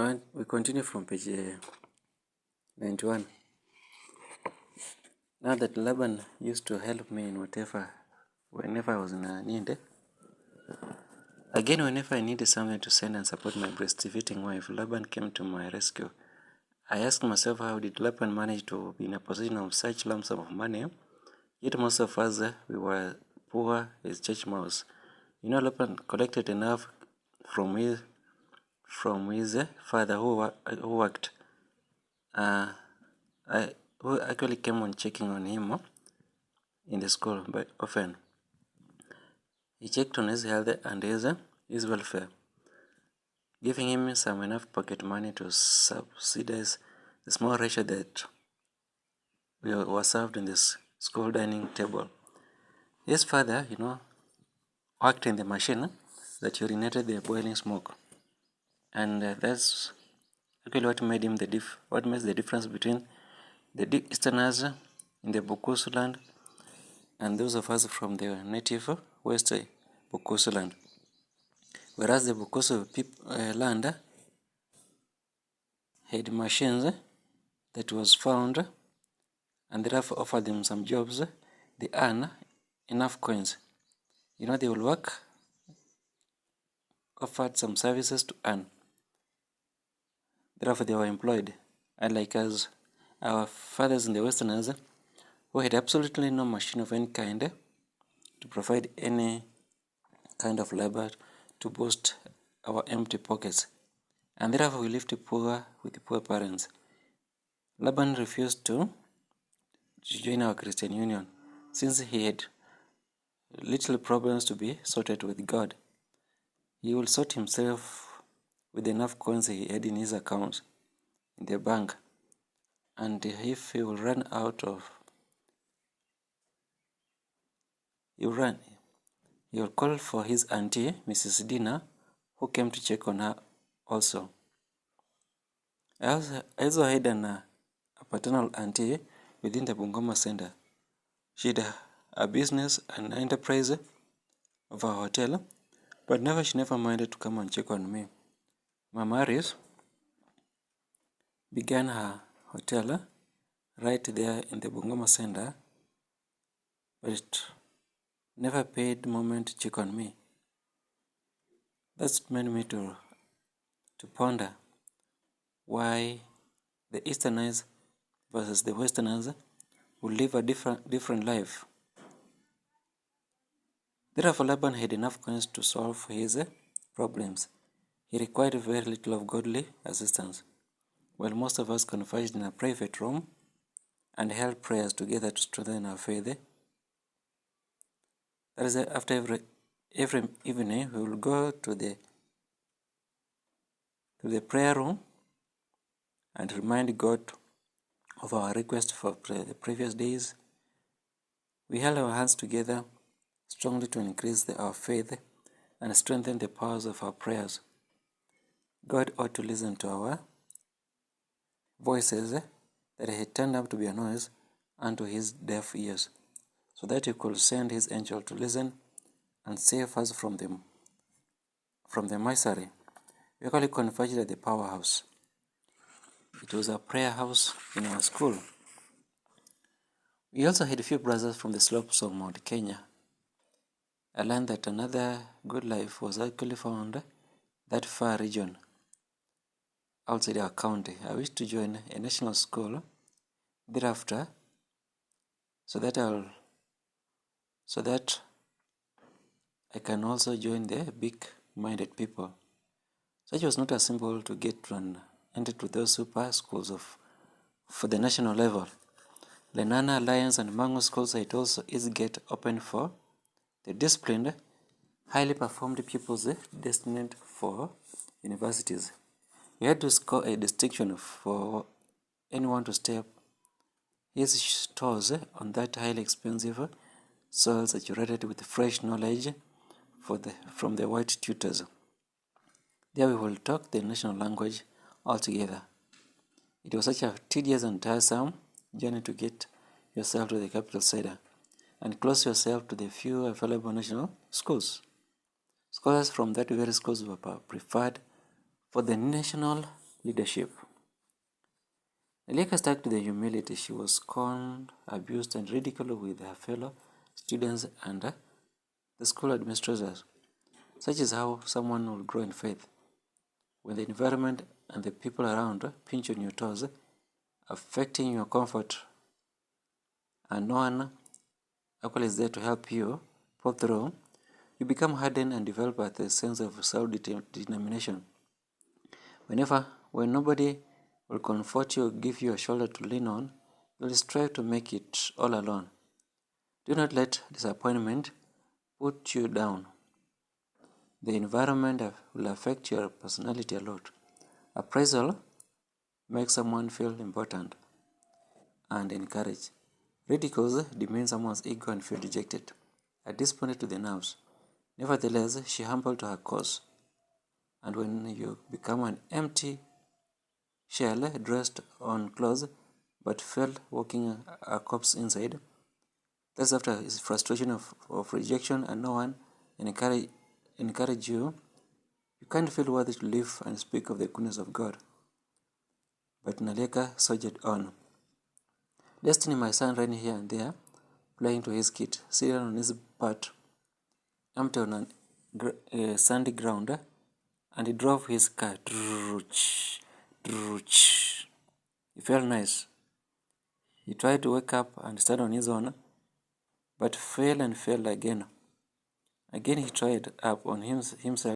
And we continue from page 91. Now that Laban used to help me in whenever I was in a need. Again, whenever I needed something to send and support my breastfeeding wife, Laban came to my rescue. I asked myself, how did Laban manage to be in a position of such lump sum of money? Yet most of us, we were poor as church mouse. Laban collected enough from his father who worked, who actually came on checking on him in the school, but often he checked on his health and his welfare, giving him some enough pocket money to subsidize the small ration that we were served in this school dining table. His father, worked in the machine that urinated the boiling smoke, and that's actually what made him what makes the difference between the Easterners in the Bukusu land and those of us from the native West Bukusu land. Whereas the Bukusu land had machines that was found and therefore offered them some jobs. They earn enough coins. They will work, offered some services to earn. Therefore, they were employed. Unlike us, our fathers in the Westerners, who had absolutely no machine of any kind to provide any kind of labor to boost our empty pockets. And therefore, we lived poor with poor parents. Laban refused to join our Christian union since he had little problems to be sorted with God. He will sort himself with enough coins he had in his account in the bank, and if he will run out of, he will call for his auntie, Mrs. Dina, who came to check on her also. I also had a paternal auntie within the Bungoma Center. She had a business and enterprise of a hotel, but she never minded to come and check on me. Mama Aris began her hotel right there in the Bungoma Center, but it never paid moment to check on me. That's made me to ponder why the Easterners versus the Westerners will live a different life. Therefore, Laban had enough coins to solve his problems. He required very little of godly assistance, while most of us converged in a private room and held prayers together to strengthen our faith. That is, after every evening, we will go to the prayer room and remind God of our request for the previous days. We held our hands together strongly to increase our faith and strengthen the powers of our prayers. God ought to listen to our voices that had turned up to be a noise unto his deaf ears, so that he could send his angel to listen and save us from the misery. We actually converged at the powerhouse. It was a prayer house in our school. We also had a few brothers from the slopes of Mount Kenya. I learned that another good life was actually found that far region outside our county. I wish to join a national school thereafter so that I can also join the big-minded people. Such was not as simple to get and enter to those super schools for the national level. Lenana, Alliance, and Mango schools are also easy get open for the disciplined, highly performed pupils destined for universities. We had to score a distinction for anyone to step his toes on that highly expensive soil saturated with fresh knowledge from the white tutors. There we will talk the national language altogether. It was such a tedious and tiresome journey to get yourself to the capital city and close yourself to the few available national schools. Scholars from that very schools were preferred for the national leadership. Naleka stuck to the humility. She was scorned, abused, and ridiculed with her fellow students and the school administrators. Such is how someone will grow in faith. When the environment and the people around pinch on your toes, affecting your comfort, and no one actually is there to help you pull through, you become hardened and develop a sense of self-determination. When nobody will comfort you or give you a shoulder to lean on, you'll strive to make it all alone. Do not let disappointment put you down. The environment will affect your personality a lot. Appraisal makes someone feel important and encouraged. Ridicule demeans someone's ego and feel rejected. A disappointed to the nerves. Nevertheless, she humbled to her cause. And when you become an empty shell dressed on clothes but felt walking a corpse inside, that's after his frustration of rejection and no one encourage you. You can't feel worthy to live and speak of the goodness of God. But Naleka soldiered on. Destiny, my son, ran here and there, playing to his kit, seated on his butt, empty on a sandy ground, and he drove his car. He felt nice. He tried to wake up and stand on his own, but fell and fell again. Again he tried up on himself